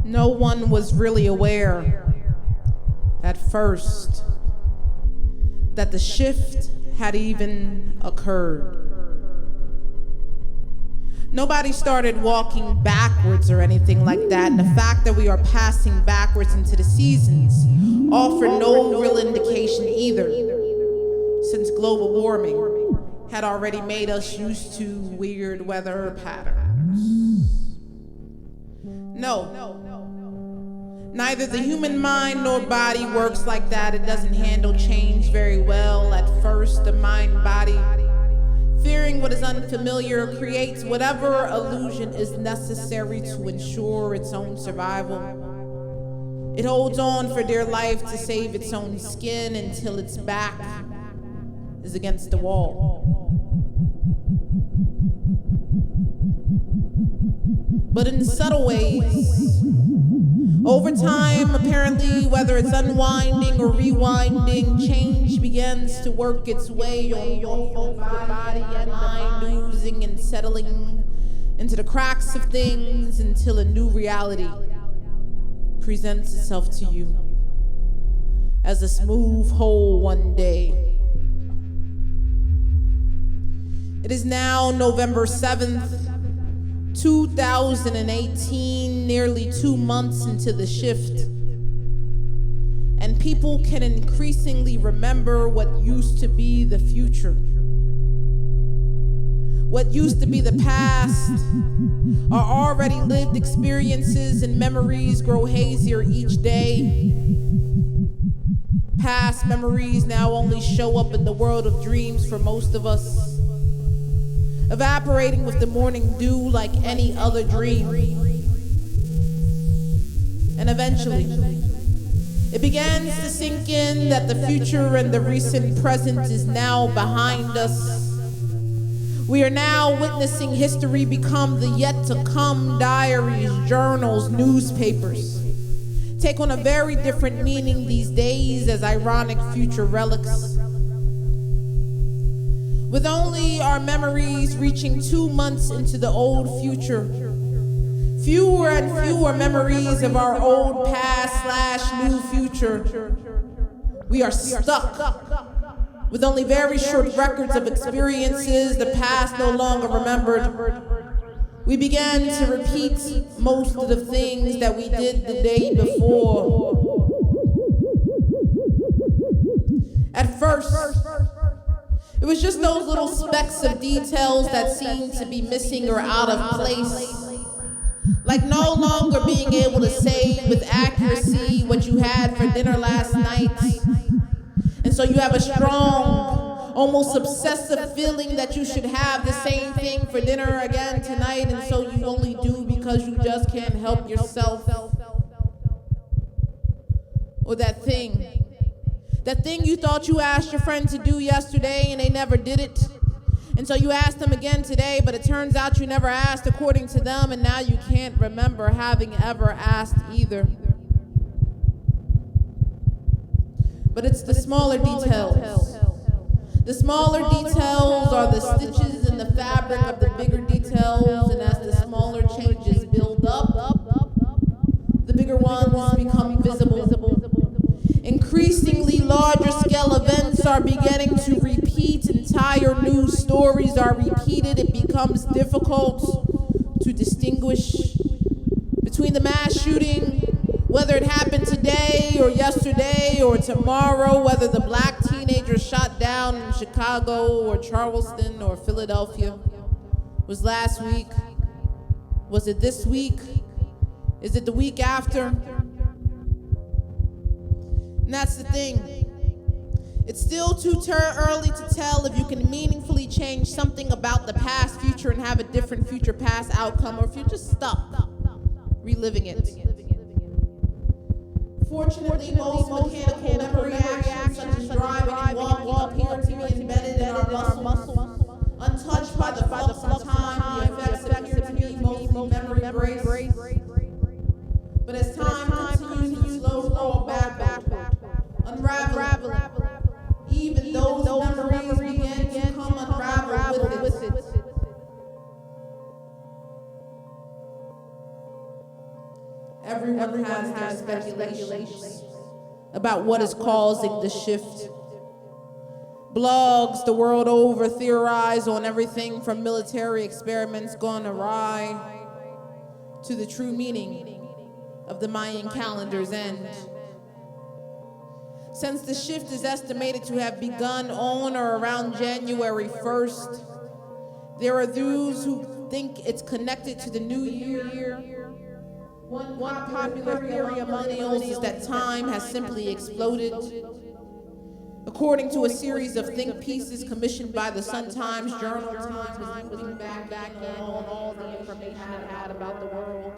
No one was really aware at first that the shift had even occurred. Nobody started walking backwards or anything like that, and the fact that we are passing backwards into the seasons offered no real indication either, since global warming had already made us used to weird weather patterns. No. Neither the human mind nor body works like that. It doesn't handle change very well. At first, the mind-body, fearing what is unfamiliar, creates whatever illusion is necessary to ensure its own survival. It holds on for dear life to save its own skin until its back is against the wall. But in subtle ways, over time, apparently, whether it's unwinding or rewinding, change begins to work its way on both body and mind, oozing and settling into the cracks of things until a new reality presents itself to you as a smooth whole one day. It is now November 7th, 2018, nearly 2 months into the shift, and people can increasingly remember what used to be the future. What used to be the past. Our already lived experiences and memories grow hazier each day. Past memories now only show up in the world of dreams for most of us, evaporating with the morning dew like any other dream. And eventually, it begins to sink in that the future and the recent present is now behind us. We are now witnessing history become the yet to come diaries, journals, newspapers. Take on a very different meaning these days as ironic future relics. With only our memories reaching 2 months into the old future, fewer and fewer memories of our old past/new future. We are stuck with only very short records of experiences the past no longer remembered. We began to repeat most of the things that we did the day before. At first, it was just those little specks of details that seemed to be missing or out of place. Like no longer being able to say with accuracy what you had for dinner last night. And so you have a strong, almost obsessive feeling that you should have the same thing for dinner again tonight, and so you only do because you just can't help yourself. Or that thing you thought you asked your friend to do yesterday and they never did it. And so you asked them again today, but it turns out you never asked according to them, and now you can't remember having ever asked either. But it's the smaller details. The smaller details are the stitches in the fabric of the bigger details, and as the smaller changes build up, the bigger ones become visible. Increasingly larger scale events are beginning to repeat. Entire news stories are repeated. It becomes difficult to distinguish between the mass shooting, whether it happened today or yesterday or tomorrow, whether the black teenager shot down in Chicago or Charleston or Philadelphia was last week. Was it this week? Is it the week after? And that's the thing. It's still too early to tell if you can meaningfully change something about the past future and have a different future past outcome, or if you're just stuck reliving it. Fortunately, most mechanical memory actions, such as driving and walking, appear to be embedded in our muscles, untouched by the flux of time. The effects appear to be mostly memory brace. But as time continues to slow roll backward, unraveling, even those memories everyone has their speculations about what is causing the shift. Blogs the world over theorize on everything from military experiments gone awry to the true meaning of the Mayan calendar's end. Since the shift is estimated to have begun on or around January 1st, there are those who think it's connected to the new year. One popular theory among millennials is that time has simply exploded. According to a series of think pieces commissioned by the Sun-Times Journal, time is moving back on all the information it had about the world.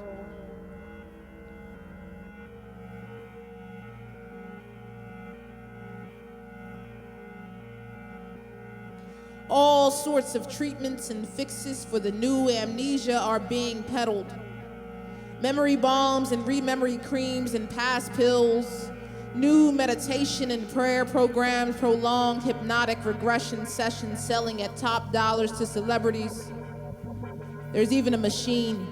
All sorts of treatments and fixes for the new amnesia are being peddled. Memory bombs and re-memory creams and past pills, new meditation and prayer programs, prolonged hypnotic regression sessions selling at top dollars to celebrities. There's even a machine.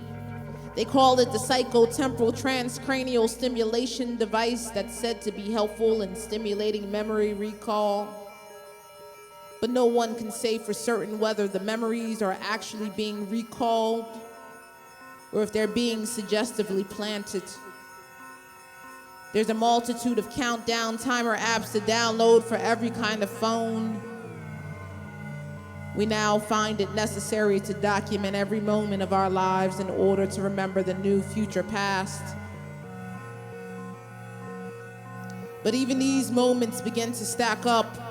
They call it the psychotemporal transcranial stimulation device that's said to be helpful in stimulating memory recall. But no one can say for certain whether the memories are actually being recalled or if they're being suggestively planted. There's a multitude of countdown timer apps to download for every kind of phone. We now find it necessary to document every moment of our lives in order to remember the new future past. But even these moments begin to stack up.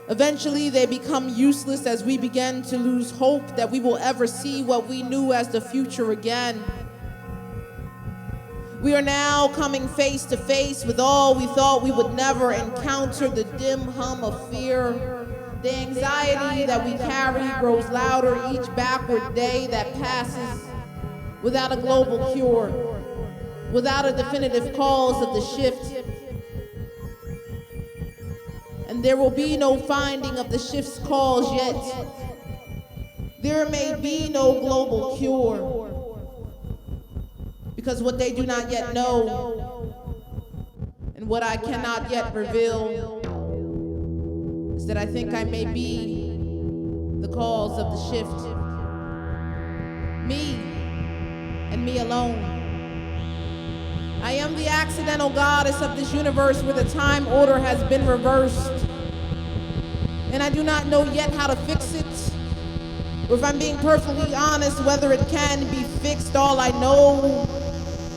Eventually, they become useless as we begin to lose hope that we will ever see what we knew as the future again. We are now coming face to face with all we thought we would never encounter, the dim hum of fear. The anxiety that we carry grows louder each backward day that passes without a global cure, without a definitive cause of the shift. And there will be no finding of the shift's cause yet. There may be no global cure. Because what they do not yet know, and what I cannot yet reveal, is that I think I may be the cause of the shift. Me, and me alone. I am the accidental goddess of this universe where the time order has been reversed. And I do not know yet how to fix it. Or if I'm being perfectly honest, whether it can be fixed. All I know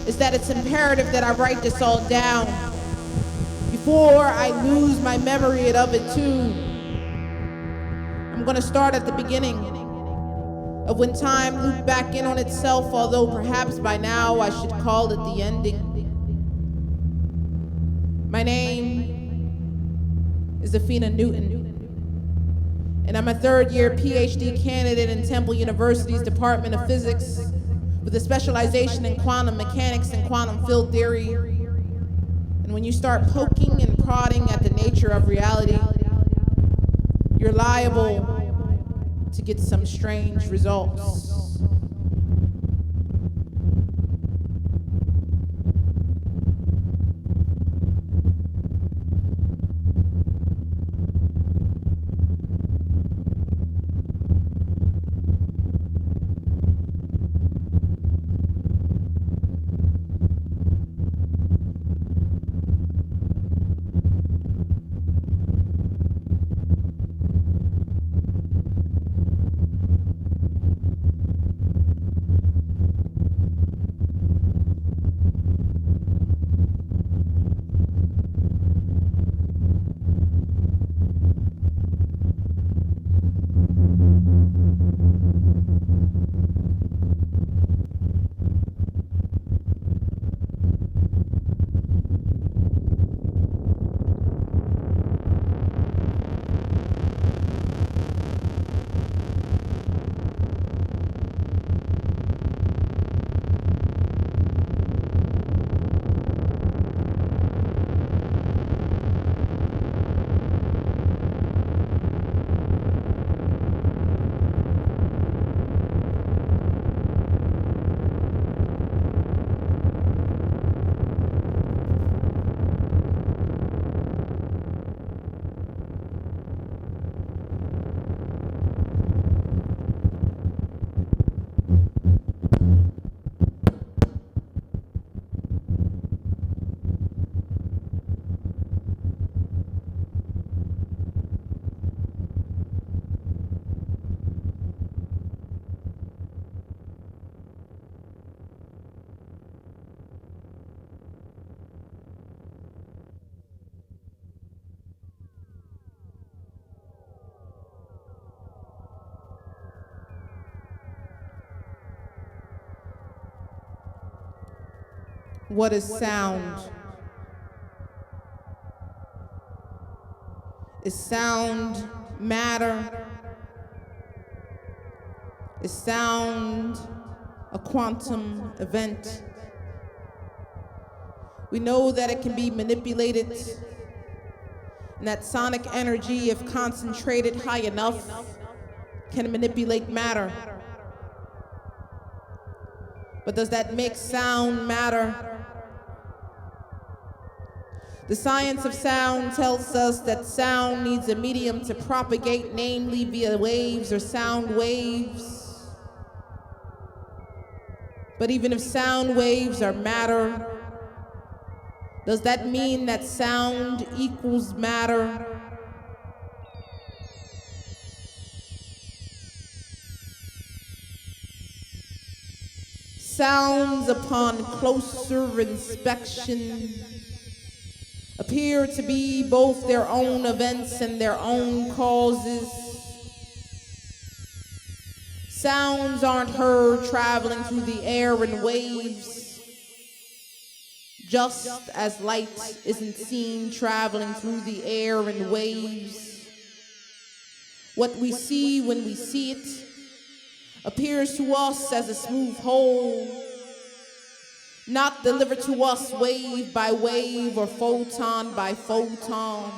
is that it's imperative that I write this all down before I lose my memory of it too. I'm gonna start at the beginning of when time looped back in on itself, although perhaps by now I should call it the ending. My name is Afina Newton, and I'm a third-year PhD candidate in Temple University's Department of Physics with a specialization in quantum mechanics and quantum field theory. And when you start poking and prodding at the nature of reality, you're liable to get some strange results. What is sound? Is sound matter? Is sound a quantum event? We know that it can be manipulated, and that sonic energy, if concentrated high enough, can manipulate matter. But does that make sound matter? The science of sound tells us that sound needs a medium to propagate, namely via waves or sound waves. But even if sound waves are matter, does that mean that sound equals matter? Sounds, upon closer inspection, appear to be both their own events and their own causes. Sounds aren't heard traveling through the air in waves, just as light isn't seen traveling through the air in waves. What we see when we see it appears to us as a smooth whole, not delivered to us wave by wave or photon by photon.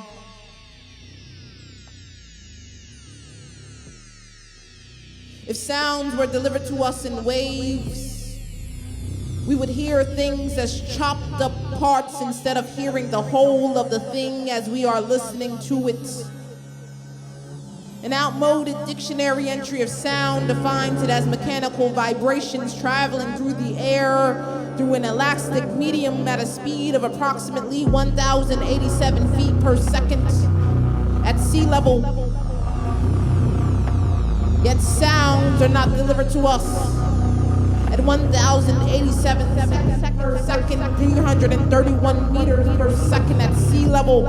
If sounds were delivered to us in waves, we would hear things as chopped up parts instead of hearing the whole of the thing as we are listening to it. An outmoded dictionary entry of sound defines it as mechanical vibrations traveling through the air through an elastic medium at a speed of approximately 1,087 feet per second at sea level. Yet sounds are not delivered to us at 1,087 per second, 331 meters per second at sea level.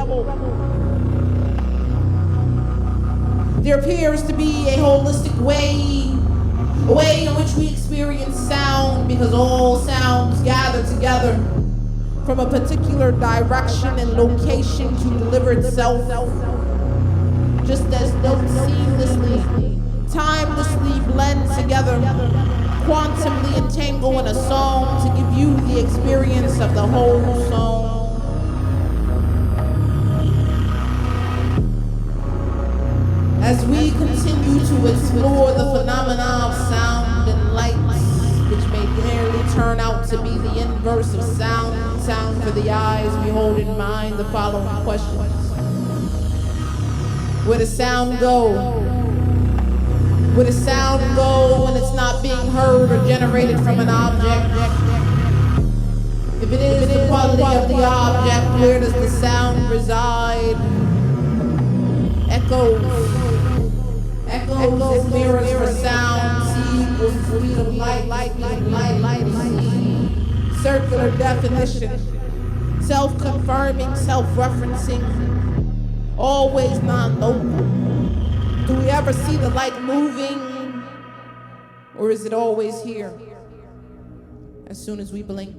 There appears to be a holistic way, a way in which we experience sound, because all sounds gather together from a particular direction and location to deliver itself, just as notes seamlessly, timelessly blend together, quantumly entangle in a song to give you the experience of the whole song. As we continue to explore the phenomena of sound and light, which may clearly turn out to be the inverse of sound, sound for the eyes, we hold in mind the following questions. Where does sound go? Where does sound go when it's not being heard or generated from an object? If it is the quality of the object, where does the sound reside? Echoes and mirrors for sound, C equals the speed of light, circular definition, self-confirming, self-referencing, always non-local. Do we ever see the light moving, or is it always here as soon as we blink?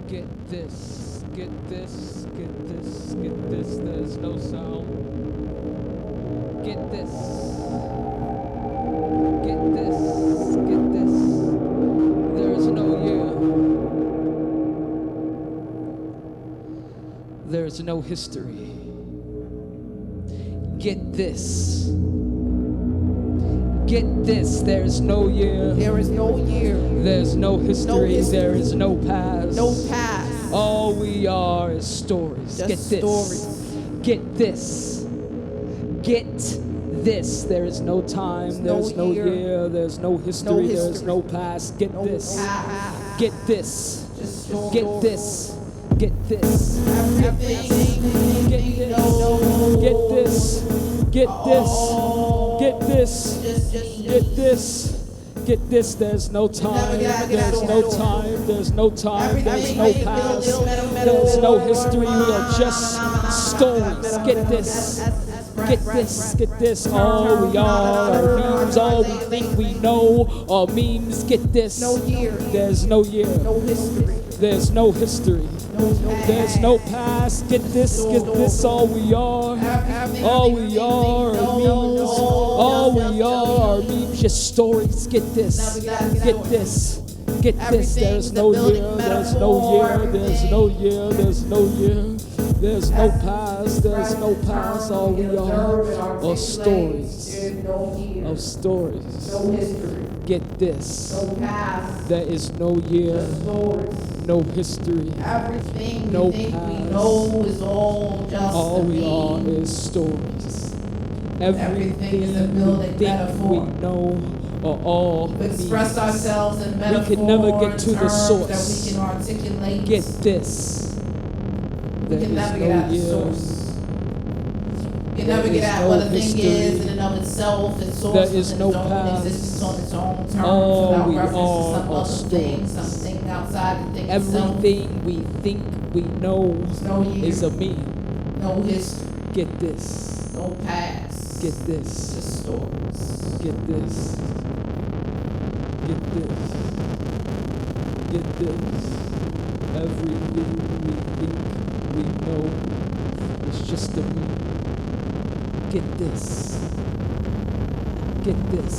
Get this, there's no sound. Get this. There is no year. There is no history. Get this. Get this, there's no year. There is no year. There's no history. There is no past. No past. All we are is stories. Just Get this. Stories. Get this. Get this. There is no time. There's no year. There's no history. There's no past. Get this. Get this. Get this. Get this. Get this. Get this. Get this. Get this. Get this. Get this, there's no time, there's no time, there's no time, there's no past, there's no history, we are just stories. Get this, get this, get this. All we are memes, all we think we know are memes. Get this, there's no year, there's no history, there's no past. Get this, all we are memes, all we are memes, just stories. Get this, get this, get this. There's no year, there's no year, there's no year, there's no year, there's no past, there's no past. All we are stories of stories. Get this, there is no year, no history, no past. All we are is stories. Everything we think we know are all memes. Express ourselves in metaphor. We can never get to the source. That we can articulate. Get this. We can never get at the source. You can never get at what a thing is in and of itself. Its source there is no past. Existence on its own terms. All we reference to some are other thing, something outside the thing itself. Everything we think we know is a meme. No history. Get this. No past. Get this. Just stories. Get this. Get this. Get this. Everything we think we know is just a meme. Get this. Get this.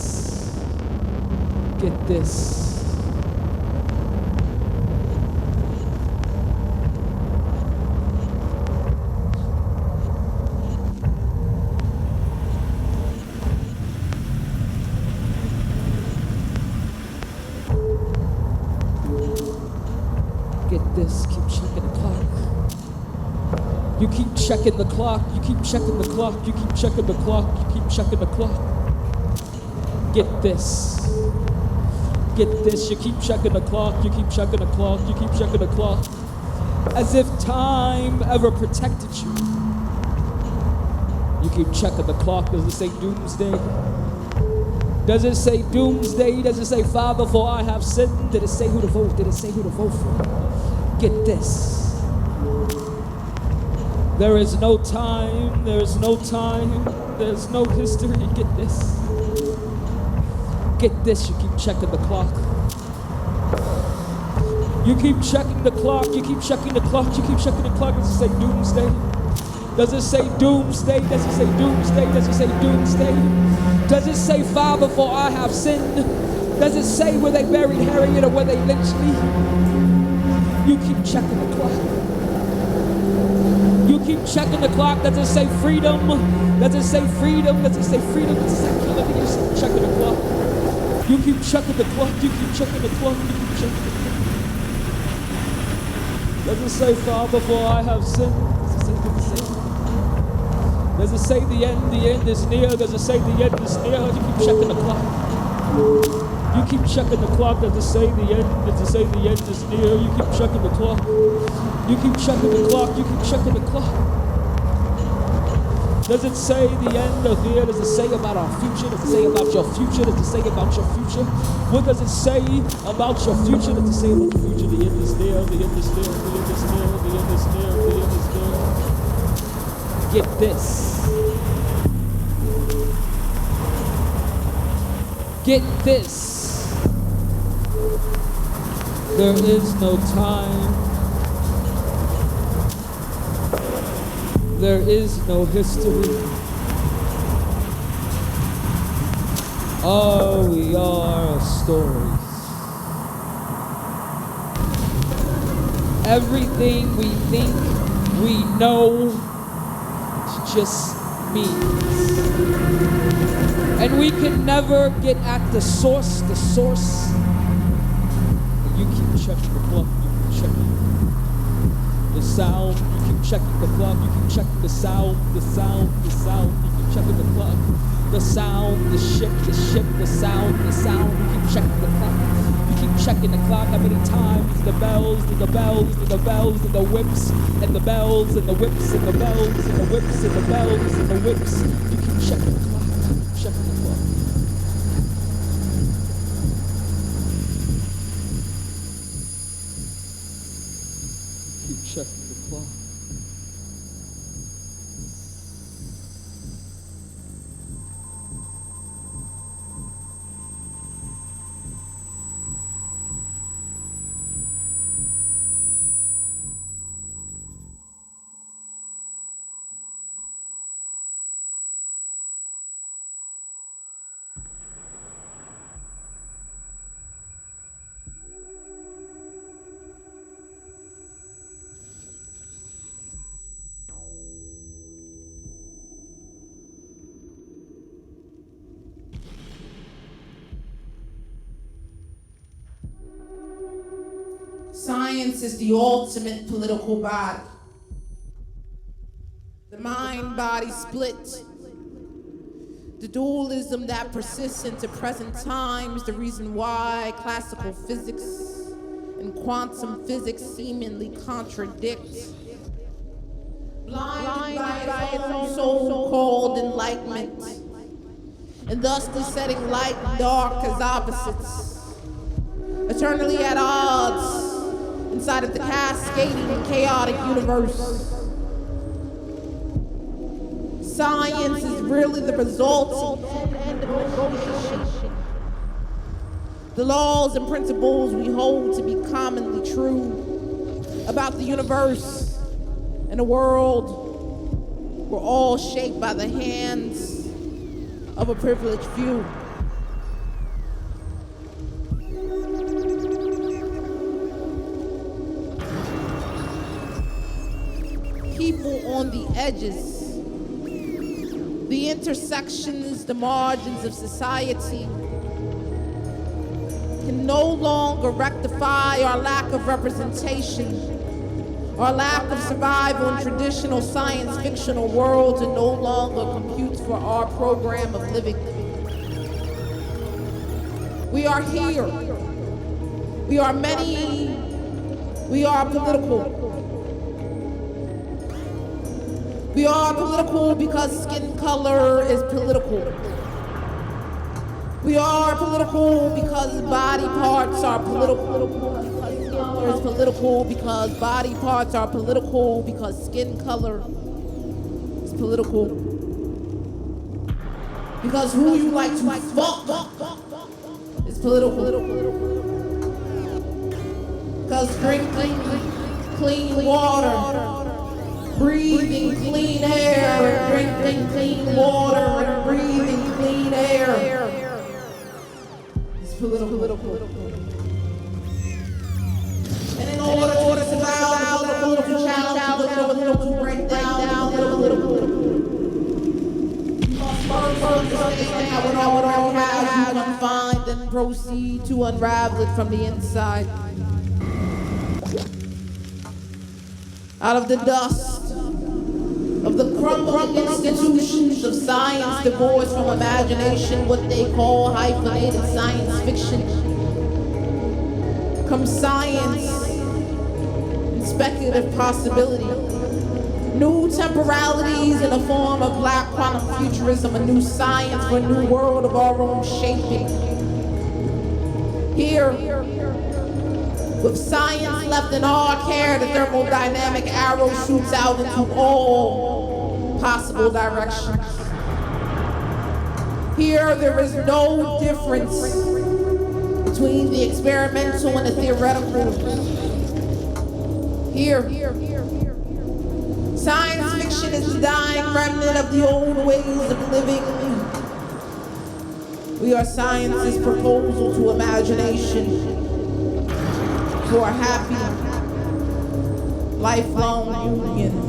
Get this. Get this. Keep checking the clock. You keep checking the clock, you keep checking the clock, you keep checking the clock, you keep checking the clock. Get this. Get this, you keep checking the clock, you keep checking the clock, you keep checking the clock. As if time ever protected you. You keep checking the clock. Does it say doomsday? Does it say doomsday? Does it say Father, for I have sinned? Did it say who to vote? Did it say who to vote for? Get this. There is no time, there's no time, there's no history. Get this. Get this, you keep checking the clock. You keep checking the clock, you keep checking the clock, you keep checking the clock. Does it say doomsday? Does it say doomsday? Does it say doomsday? Does it say doomsday? Does it say Father, for I have sinned? Does it say where they buried Harriet or where they lynched me? You keep checking the clock. You keep checking the clock. Does it say freedom? Does it say freedom? Does it say freedom? Does it say killing? You keep checking the clock. You keep checking the clock. You keep checking the clock. You keep checking the clock. Does it say Father, for I have sinned? Does it say? Does it say? Does it say the end is near? Does it say the end is near? You keep checking the clock. You keep checking the clock. Does it say the end? Does it say the end is near? You keep checking the clock. You keep checking the clock. You keep checking the clock. Does it say the end of here? Does it say about our future? Does it say about your future? Does it say about your future? What does it say about your future? Does it say about the future? The end is near. The end is near. The end is near. The end is near. The end is near. Get this. Get this. There is no time. There is no history. All we are stories. Everything we think we know is just memes. And we can never get at the source. The source. You keep checking the clock. You keep checking the sound. You keep checking the clock. You keep checking the sound. The sound. The sound. You keep checking the clock. The sound. The ship. The ship. The sound. The sound. You keep checking the clock. You keep checking the clock. How many times the bells, and the bells, and the bells, and the whips, and the bells, and the whips, and the bells, and the whips, and the bells, and the whips. You keep checking the clock. You keep checking the clock. Science is the ultimate political body. The mind-body split. The dualism that persists into present times, the reason why classical physics and quantum physics seemingly contradict. Blinded by its own so-called enlightenment, and thus the setting light and dark as opposites, eternally at odds inside of the cascading chaotic universe. Science is really the result of negotiation. The laws and principles we hold to be commonly true about the universe and the world were all shaped by the hands of a privileged few. People on the edges, the intersections, the margins of society can no longer rectify our lack of representation, our lack of survival in traditional science fictional worlds, and no longer computes for our program of living. We are here. We are many. We are political. We are political because skin color is political. We are political because body parts are political. Because color is political, because body parts are political, because skin color is political. Because who you like to fuck is political. Because drinking clean water, breathing clean air, drinking clean water, and breathing clean air is political. And in order to survive the political challenge, the political breakdown, the political, you must first understand that what all has you confined and proceed to unravel it from the inside. Out of the dust of the crumbling institutions of science, divorced from imagination, what they call hyphenated science fiction, comes science and speculative possibility. New temporalities in the form of Black Quantum Futurism, a new science for a new world of our own shaping. Here, with science left in our care, the thermodynamic arrow shoots out into all possible directions. Here, there is no difference between the experimental and the theoretical. Here, science fiction is the dying remnant of the old ways of living. We are science's proposal to imagination for a happy, lifelong union.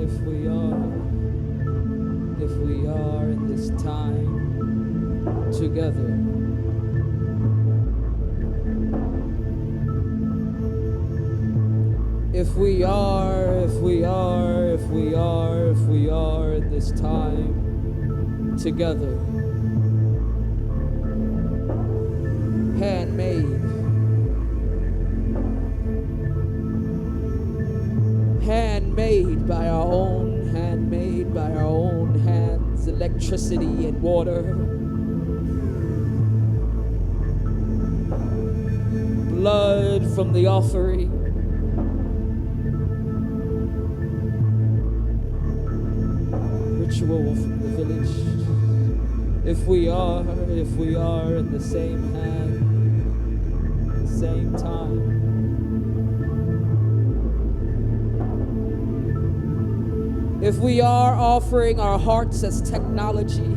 if we are in this time together. If we are in this time together. Handmade by our own hands, electricity and water, blood from the offering, ritual from the village. If we are in the same hand, same time. If we are offering our hearts as technology,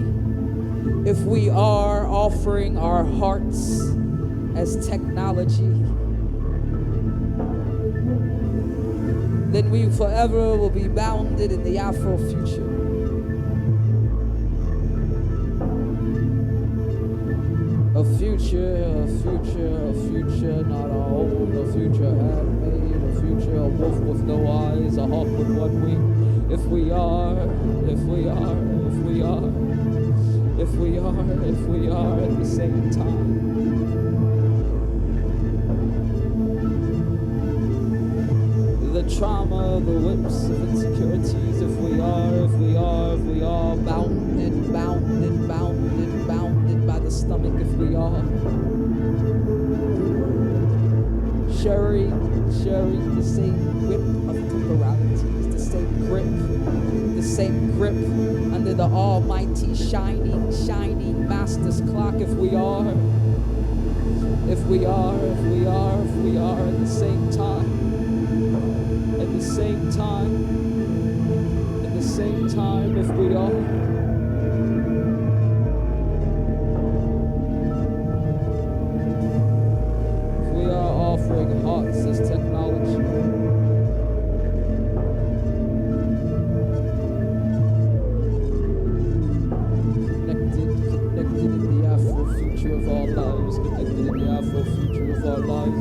if we are offering our hearts as technology, then we forever will be bounded in the Afro future. A future, not our own, a future handmade, a future, a wolf with no eyes, a hawk with one wing. If we are at the same time. The trauma, the whips of insecurities, if we are bounded by the stomach, if we are sharing the same whip of temporalities, the same grip under the almighty shining master's clock. If we are at the same time, if we are. Offering hearts as technology. Connected in the Afro future of our lives, connected in the Afro future of our lives.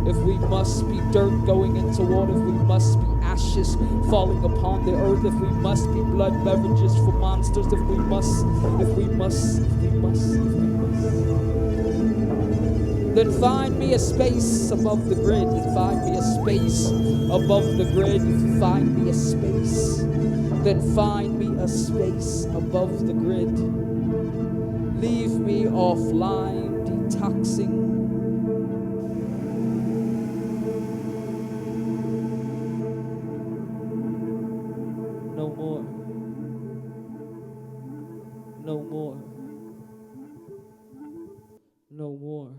If we must be dirt going into water, if we must be ashes falling upon the earth, if we must be blood beverages for monsters, if we must. Then find me a space above the grid. Then find me a space above the grid. Find me a space. Then find me a space above the grid. Leave me offline, detoxing. No more. No more. No more.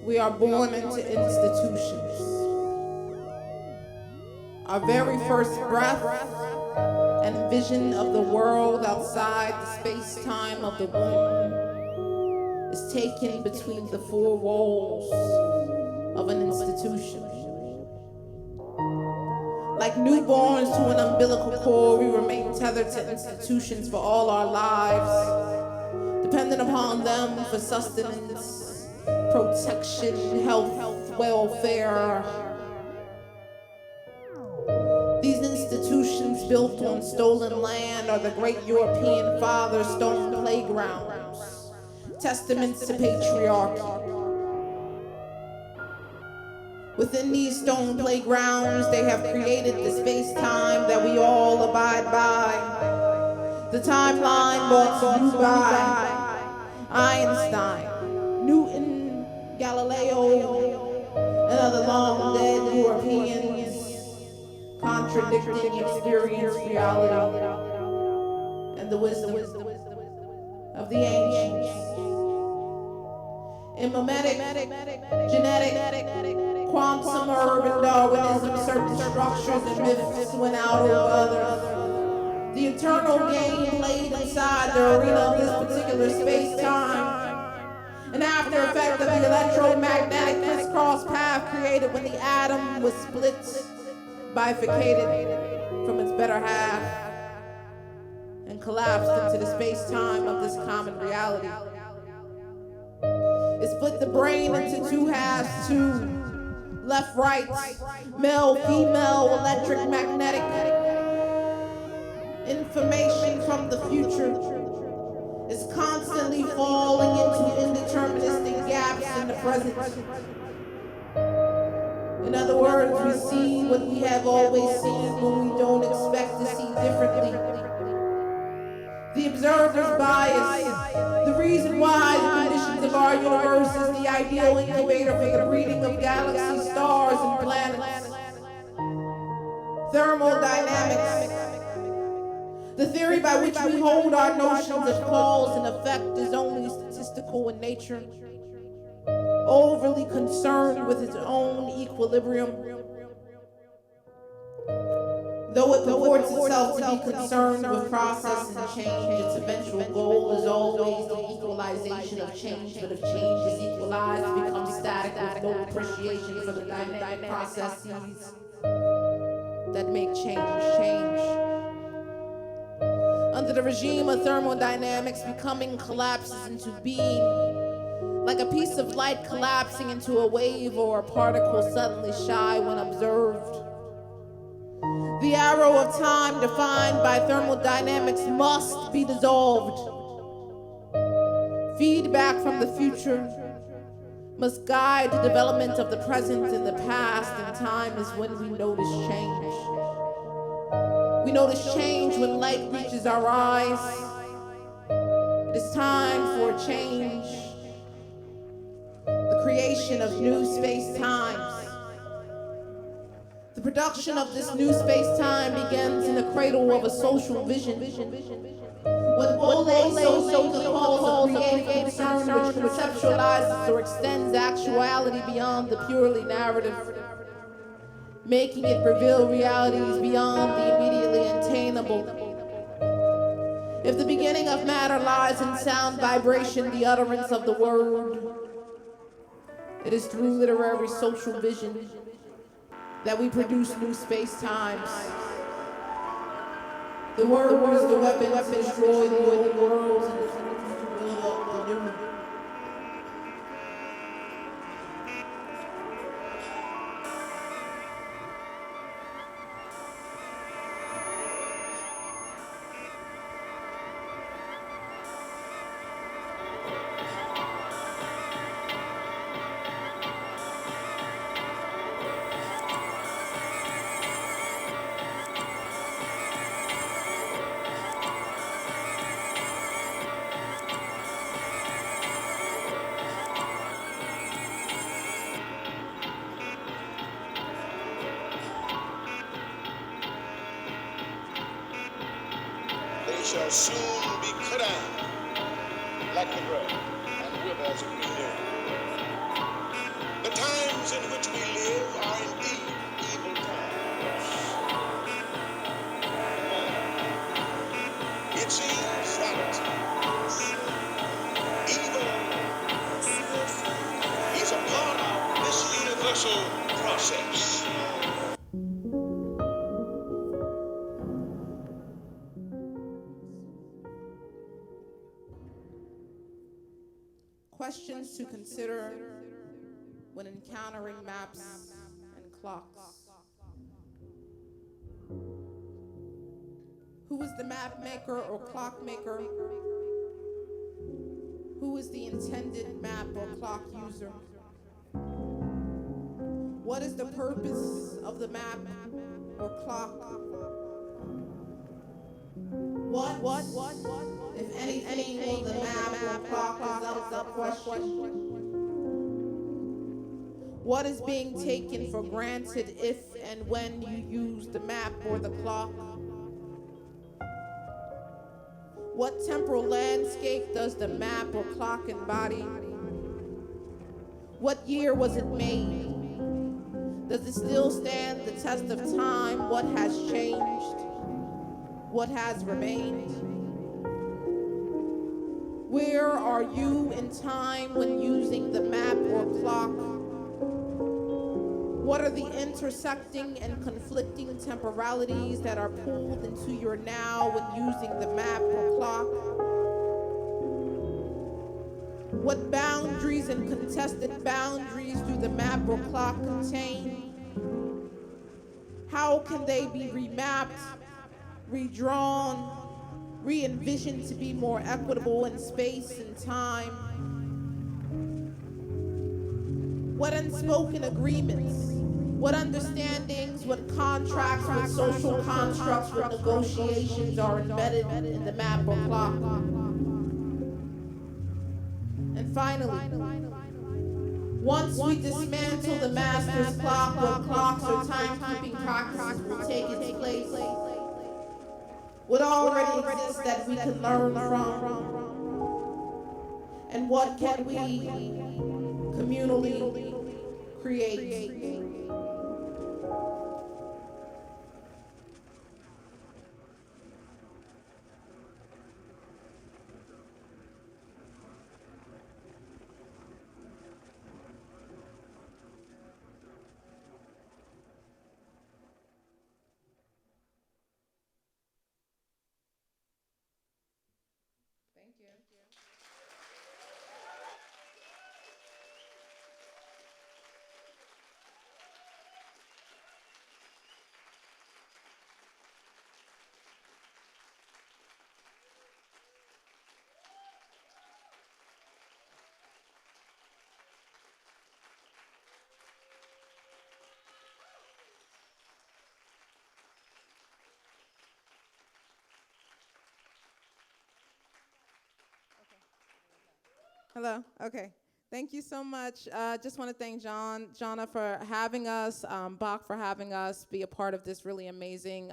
We are born into institutions. Our very first breath and vision of the world outside the space-time of the womb is taken between the four walls of an institution. Like newborns to an umbilical cord, we remain tethered to institutions for all our lives, dependent upon them for sustenance, protection, health, welfare. These institutions built on stolen land are the great European father's stone playgrounds, testaments to patriarchy. Within these stone playgrounds, they have created the space-time that we all abide by. The timeline brought to you by Einstein, Newton, Galileo, and other long-dead Europeans, contradicting experience, reality, and the wisdom of the ancients. In mimetic, genetic, quantum, urban Darwinism, certain structures and myths went out over others. The eternal game played inside the arena of this particular space-time. An after effect of the electromagnetic crisscross path created when the atom was split, bifurcated from its better half, and collapsed into the space-time of this common reality. It split the brain into two halves, two left, right, male, female, electric, magnetic. Information from the future is constantly falling into indeterministic gaps in the present. In other words, we see what we have always seen when we don't expect to see differently. The observer's bias, the reason why the conditions of our universe is the ideal incubator for the breeding of galaxies, stars, and planets. Thermodynamics, the theory by which we hold our notions of cause and effect is only statistical in nature, overly concerned with its own equilibrium. Though it purports itself to be concerned with process and change, its eventual goal is always the equalization of change. But if change is equalized, it becomes static with no appreciation for the dynamic processes that make change. Under the regime of thermodynamics, becoming collapses into being, like a piece of light collapsing into a wave or a particle suddenly shy when observed. The arrow of time defined by thermodynamics must be dissolved. Feedback from the future must guide the development of the present and the past, and time is when we notice change. We notice change when light reaches our eyes. It is time for a change. The creation of new space-times. The production of this new space-time begins in the cradle of a social vision. When Ole's social calls of creative concern which conceptualizes or extends actuality beyond the purely narrative, making it reveal realities beyond the immediately attainable. If the beginning of matter lies in sound vibration, the utterance of the word, it is through literary social vision that we produce new space-times. The word is the weapon to destroy the old worlds and to build up the new. Shall soon be cut down like the bread and wither as a green herb. universal process. Questions to consider when encountering maps and clocks. Who is the map maker or clock maker? Who is the intended map or clock user? What is the purpose of the map or clock? What, if anything, will the map or clock is up question? What is being taken for granted if and when you use the map or the clock? What temporal landscape does the map or clock embody? What year was it made? Does it still stand the test of time? What has changed? What has remained? Where are you in time when using the map or clock? What are the intersecting and conflicting temporalities that are pulled into your now when using the map or clock? What boundaries and contested boundaries do the map or clock contain? How can they be remapped, redrawn, re-envisioned to be more equitable in space and time? What unspoken agreements, what understandings, what contracts, what social constructs, what negotiations are embedded in the map or clock? And finally, once we dismantle the master's clock, what clocks or timekeeping practices will take its place? What already exists that we can learn from? And what can we communally create? Thank you. Hello. Okay. Thank you so much. Just want to thank Jonna for having us, Bach for having us be a part of this really amazing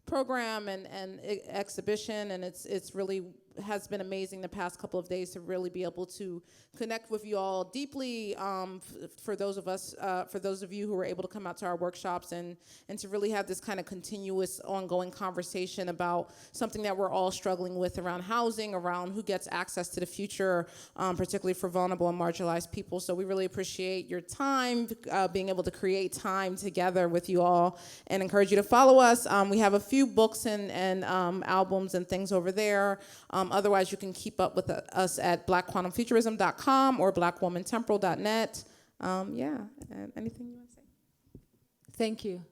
program and exhibition. And it's really has been amazing the past couple of days to really be able to connect with you all deeply. For those of you who were able to come out to our workshops and to really have this kind of continuous, ongoing conversation about something that we're all struggling with around housing, around who gets access to the future, particularly for vulnerable and marginalized people. So we really appreciate your time, being able to create time together with you all, and encourage you to follow us. We have a few books and albums and things over there. Otherwise, you can keep up with us at blackquantumfuturism.com or blackwomantemporal.net. Anything you want to say? Thank you.